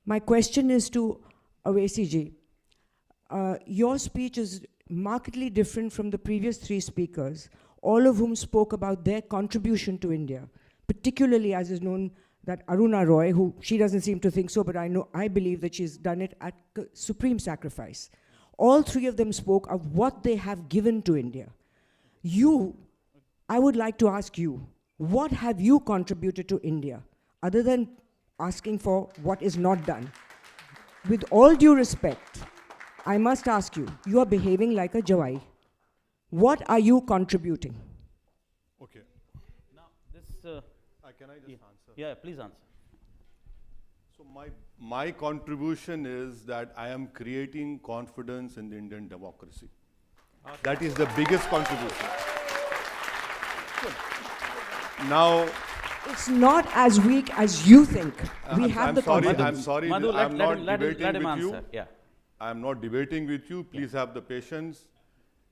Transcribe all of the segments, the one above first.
My question is to Owaisi ji. Your speech is markedly different from the previous three speakers, all of whom spoke about their contribution to India, particularly as is known that Aruna Roy, who she doesn't seem to think so, but I believe that she's done it at supreme sacrifice. All three of them spoke of what they have given to India. I would like to ask you, what have you contributed to India, other than asking for what is not done? With all due respect, I must ask you, you are behaving like a Jawai. What are you contributing? Okay. Now, this... can I just answer? Yeah, please answer. So my contribution is that I am creating confidence in the Indian democracy. Okay. That is the biggest contribution. Good. Now, it's not as weak as you think. We have the confidence. I'm sorry, Madhu, I'm not debating let him with answer. you. Yeah. I'm not debating with you. Please have the patience.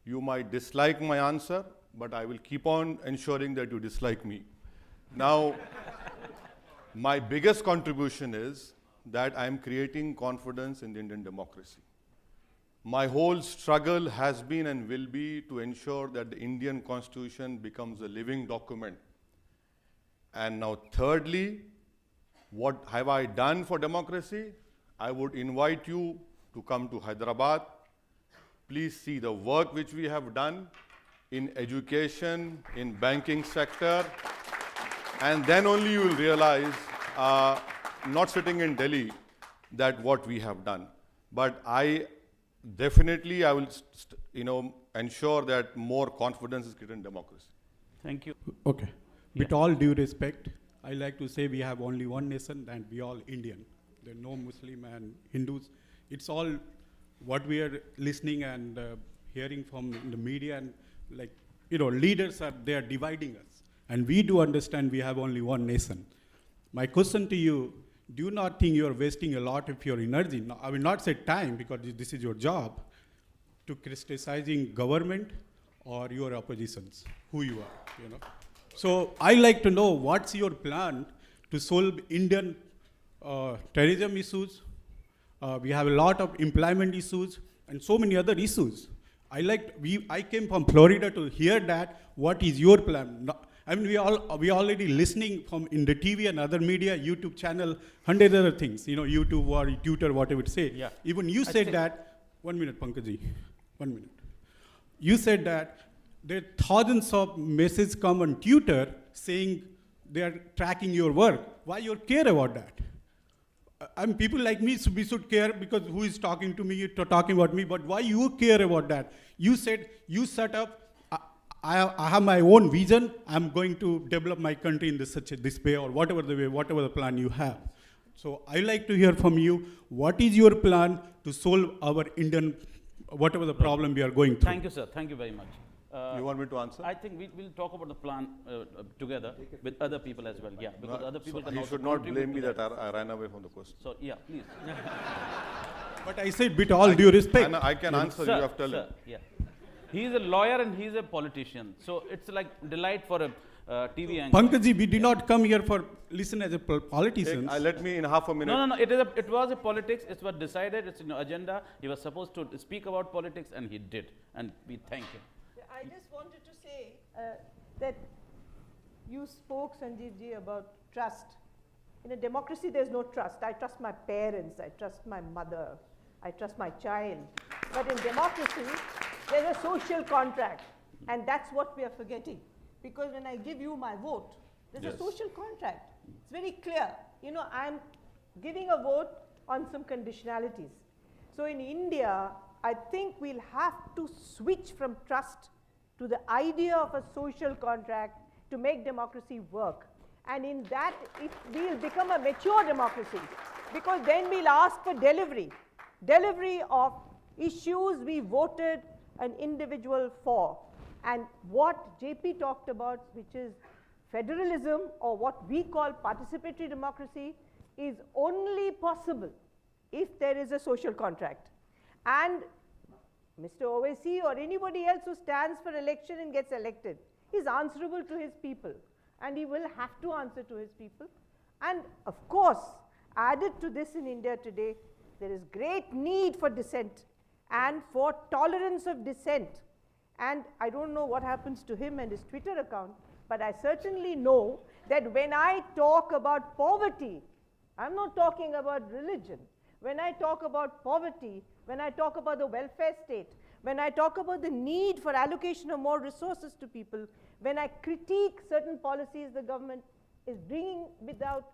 You might dislike my answer, but I will keep on ensuring that you dislike me. Now, my biggest contribution is that I am creating confidence in the Indian democracy. My whole struggle has been and will be to ensure that the Indian Constitution becomes a living document. And now thirdly, what have I done for democracy? I would invite you to come to Hyderabad. Please see the work which we have done in education, in banking sector, and then only you will realize, not sitting in Delhi, that what we have done. But I will ensure that more confidence is created in democracy. Thank you. Okay. Yeah. With all due respect, I like to say we have only one nation and we all Indian. There are no Muslim and Hindus. It's all what we are listening and hearing from the media, and leaders they are dividing us. And we do understand we have only one nation. My question to you, do you not think you are wasting a lot of your energy? No, I will not say time, because this is your job, to criticizing government or your oppositions, who you are, So I like to know what's your plan to solve Indian terrorism issues. We have a lot of employment issues and so many other issues. I came from Florida to hear that. What is your plan? No, I mean, we already listening from in the TV and other media, YouTube channel, 100 other things, YouTube or Twitter, whatever it say. Yeah. Even you said that, 1 minute, Pankaj, 1 minute. You said that there are thousands of messages come on Twitter saying they are tracking your work. Why you care about that? I mean, people like me, we should care because who is talking to me, talking about me, but why you care about that? You said, you set up, I have my own vision, I'm going to develop my country in this way, or whatever the plan you have. So I like to hear from you, what is your plan to solve our Indian, whatever the problem we are going through? Thank you, sir. Thank you very much. You want me to answer? I think we'll talk about the plan together with other people as well. Yeah, because other people can you also should not contribute blame me to that I ran away from the question. So, yeah, please. But I said, with all due respect. I can answer you after. Sir, yeah. He is a lawyer and he is a politician. So it's like delight for a TV anchor. Pankaj, we did not come here for listen as a politician. Let me in half a minute. No. It was a politics. It was decided. It's in your agenda. He was supposed to speak about politics, and he did. And we thank him. I just wanted to say that you spoke, Sanjeev ji, about trust. In a democracy, there's no trust. I trust my parents. I trust my mother. I trust my child. But in democracy, there's a social contract. And that's what we are forgetting. Because when I give you my vote, there's a social contract. It's very clear. I'm giving a vote on some conditionalities. So in India, I think we'll have to switch from trust to the idea of a social contract to make democracy work. And in that, we'll become a mature democracy, because then we'll ask for delivery of issues we voted an individual for. And what JP talked about, which is federalism, or what we call participatory democracy, is only possible if there is a social contract. And Mr. Owaisi or anybody else who stands for election and gets elected is answerable to his people, and he will have to answer to his people. And of course, Added to this in India today, there is great need for dissent and for tolerance of dissent. And I don't know what happens to him and his Twitter account, but I certainly know that when I talk about poverty, I'm not talking about religion. When I talk about poverty, when I talk about the welfare state, when I talk about the need for allocation of more resources to people, when I critique certain policies the government is bringing without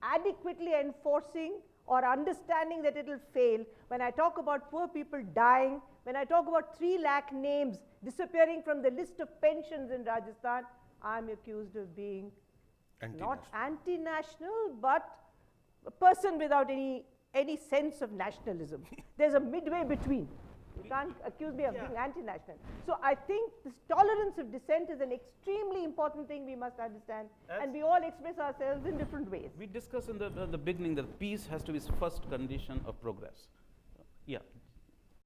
adequately enforcing or understanding that it will fail, when I talk about poor people dying, when I talk about 3 lakh names disappearing from the list of pensions in Rajasthan, I'm accused of being not anti-national, but a person without any sense of nationalism. There's a midway between. You can't accuse me of being anti-national. So I think this tolerance of dissent is an extremely important thing we must understand, and we all express ourselves in different ways. We discussed in the beginning that peace has to be first condition of progress. Yeah.